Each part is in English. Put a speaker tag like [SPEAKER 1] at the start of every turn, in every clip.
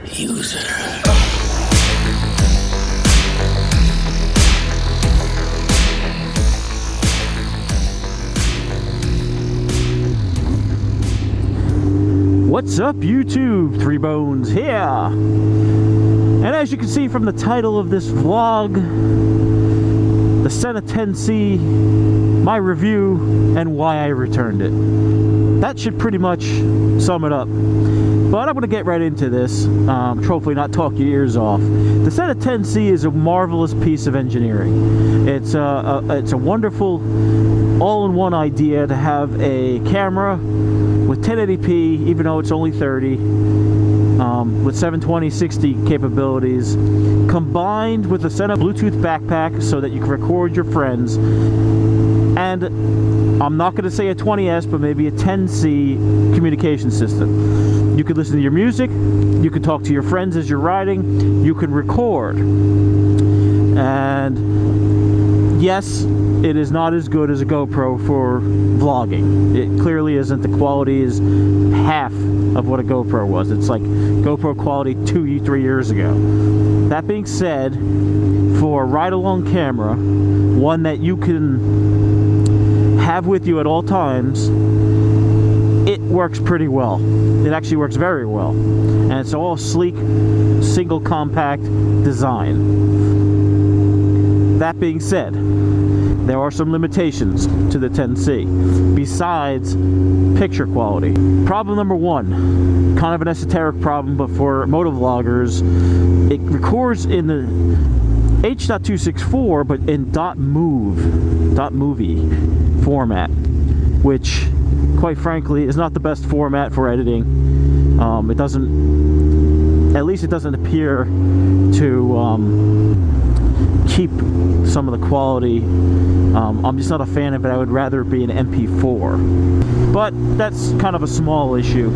[SPEAKER 1] user.
[SPEAKER 2] What's up, YouTube? Three Bones here. And as you can see from the title of this vlog, the Sena 10C, my review, and why I returned it. That should pretty much sum it up. But I'm going to get right into this, hopefully not talk your ears off. The Sena 10C is a marvelous piece of engineering. It's a wonderful all-in-one idea to have a camera with 1080p, even though it's only 30, with 720/60 capabilities, combined with a Sena Bluetooth backpack so that you can record your friends, and I'm not going to say a 20S, but maybe a 10C communication system. You can listen to your music, you can talk to your friends as you're riding, you can record. And yes, it is not as good as a GoPro for vlogging. It clearly isn't. The quality is half of what a GoPro was. It's like GoPro quality 2-3 years ago. That being said, for a ride-along camera, one that you can have with you at all times, it works pretty well. It actually works very well. And it's all sleek, single compact design. That being said, there are some limitations to the 10C besides picture quality. Problem number one, kind of an esoteric problem, but for motovloggers, it records in the H.264 but in .movie format, which quite frankly is not the best format for editing. It doesn't, at least it doesn't appear to keep some of the quality. I'm just not a fan of it. I would rather it be an MP4, but that's kind of a small issue.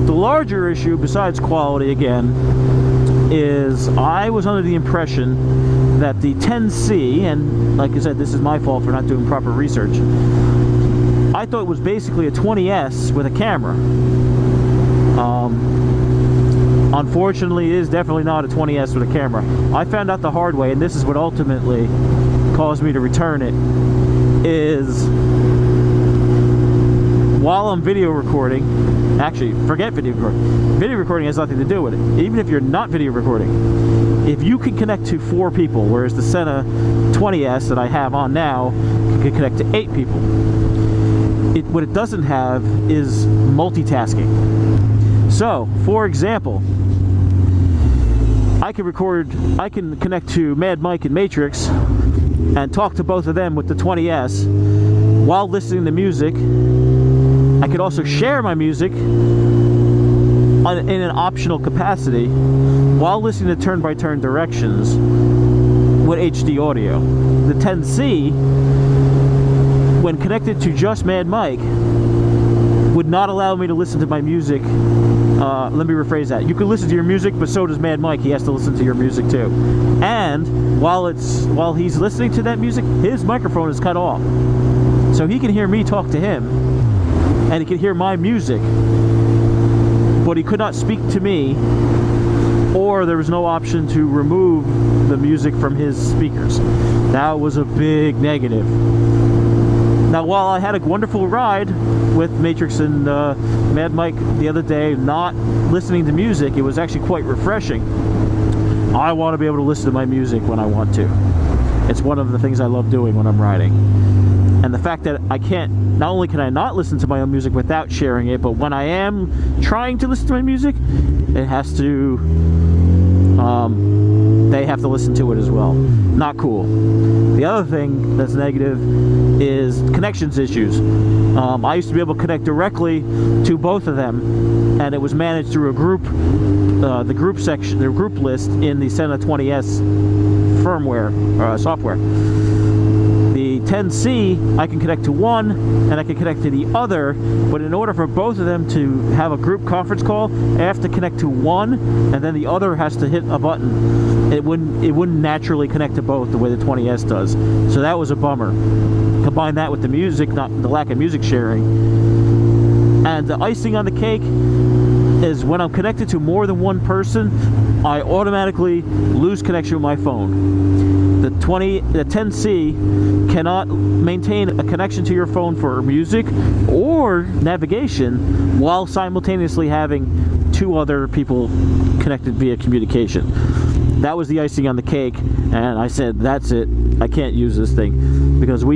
[SPEAKER 2] The larger issue, besides quality again, is I was under the impression that the 10C, and like I said, this is my fault for not doing proper research, I thought it was basically a 20S with a camera. Unfortunately, it is definitely not a 20S with a camera. I found out the hard way, and this is what ultimately caused me to return it, is while I'm video recording, actually, forget video recording. Video recording has nothing to do with it. Even if you're not video recording, if you can connect to 4 people, whereas the Sena 20S that I have on now can connect to 8 people, what it doesn't have is multitasking. So, for example, I can connect to Mad Mike and Matrix and talk to both of them with the 20S while listening to music. I could also share my music in an optional capacity while listening to turn-by-turn directions with HD audio. The 10C, when connected to just Mad Mike, would not allow me to listen to my music. Let me rephrase that. You can listen to your music, but so does Mad Mike. He has to listen to your music too. And while he's listening to that music, his microphone is cut off. So he can hear me talk to him, and he can hear my music, but he could not speak to me, or there was no option to remove the music from his speakers. That was a big negative. Now, while I had a wonderful ride with Matrix and Mad Mike the other day, not listening to music, it was actually quite refreshing. I want to be able to listen to my music when I want to. It's one of the things I love doing when I'm riding. And the fact that I can't, not only can I not listen to my own music without sharing it, but when I am trying to listen to my music, it has to, they have to listen to it as well. Not cool. The other thing that's negative is connections issues. I used to be able to connect directly to both of them, and it was managed through a group, the group section, the group list in the Sena 20S firmware, software. The 10C, I can connect to one, and I can connect to the other, but in order for both of them to have a group conference call, I have to connect to one, and then the other has to hit a button. It wouldn't naturally connect to both the way the 20S does. So that was a bummer. Combine that with the music, not the lack of music sharing. And the icing on the cake, is when I'm connected to more than one person, I automatically lose connection with my phone. The 10C cannot maintain a connection to your phone for music or navigation while simultaneously having 2 other people connected via communication. That was the icing on the cake, and I said, that's it, I can't use this thing, because I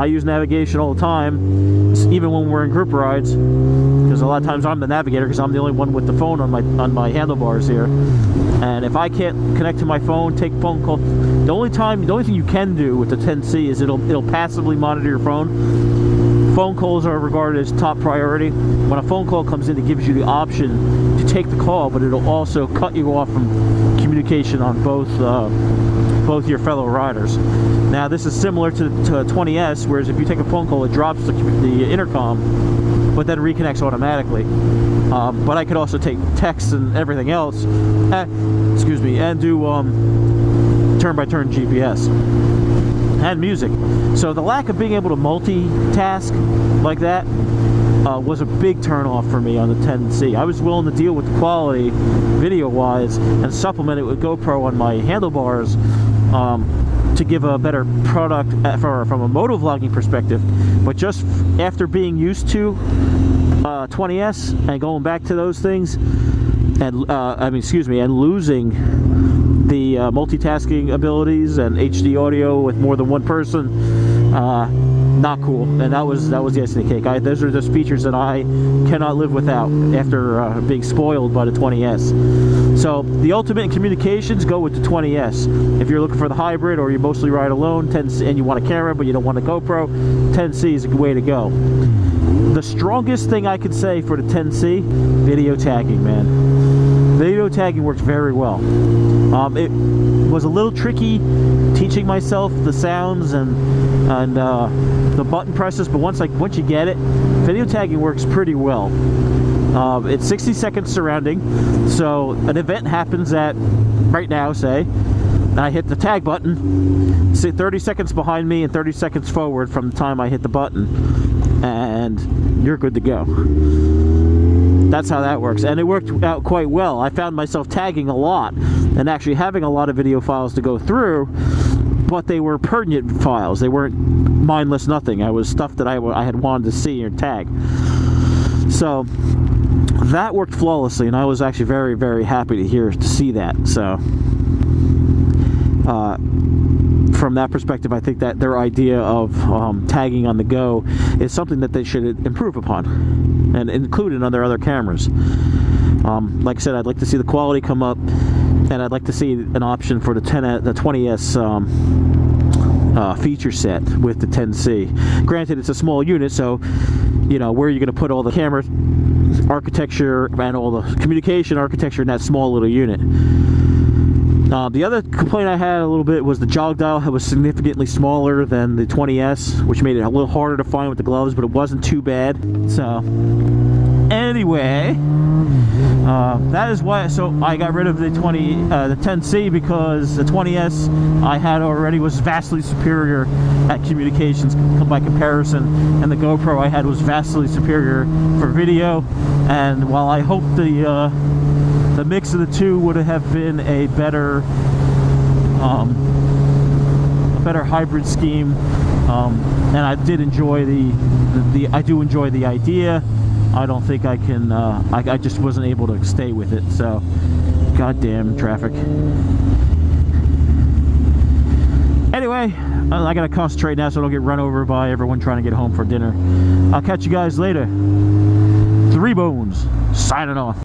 [SPEAKER 2] use navigation all the time, even when we're in group rides, because a lot of times I'm the navigator because I'm the only one with the phone on my handlebars here. And if I can't connect to my phone, take phone call, the only thing you can do with the 10C is it'll passively monitor your phone. Phone calls are regarded as top priority. When a phone call comes in, it gives you the option to take the call, but it'll also cut you off from communication on both your fellow riders. Now, this is similar to a 20S, whereas if you take a phone call, it drops the intercom, but then reconnects automatically. But I could also take texts and everything else, and do turn-by-turn GPS and music. So the lack of being able to multitask like that was a big turn-off for me on the 10C. I was willing to deal with the quality video-wise and supplement it with GoPro on my handlebars to give a better product from a motovlogging perspective. But just after being used to 20S and going back to those things, and and losing the multitasking abilities and HD audio with more than one person, not cool. And that was the icing on the cake. Those are just features that I cannot live without after being spoiled by the 20S. So the ultimate in communications, go with the 20S. If you're looking for the hybrid, or you mostly ride alone, 10C, and you want a camera but you don't want a GoPro, 10C is a good way to go. The strongest thing I could say for the 10C, video tagging, man. Video tagging works very well. It was a little tricky teaching myself the sounds and the button presses, but once you get it, video tagging works pretty well. It's 60 seconds surrounding, so an event happens at, right now, say, and I hit the tag button, say 30 seconds behind me and 30 seconds forward from the time I hit the button, and you're good to go. That's how that works, and it worked out quite well. I found myself tagging a lot and actually having a lot of video files to go through, but they were pertinent files. They weren't mindless nothing. I was stuff that I had wanted to see or tag. So that worked flawlessly, and I was actually very, very happy to see that. So from that perspective, I think that their idea of tagging on the go is something that they should improve upon and include in other cameras. Like I said, I'd like to see the quality come up, and I'd like to see an option for the 20S feature set with the 10C. Granted, it's a small unit, so where are you going to put all the camera architecture and all the communication architecture in that small little unit? The other complaint I had a little bit was the jog dial was significantly smaller than the 20S, which made it a little harder to find with the gloves, but it wasn't too bad. So anyway, that is why. So I got rid of the 10C, because the 20S I had already was vastly superior at communications by comparison, and the GoPro I had was vastly superior for video. And while I hope the mix of the two would have been a better hybrid scheme, and I did enjoy I do enjoy the idea. I don't think I can. I just wasn't able to stay with it. So, goddamn traffic. Anyway, I gotta concentrate now so I don't get run over by everyone trying to get home for dinner. I'll catch you guys later. 3 Bones signing off.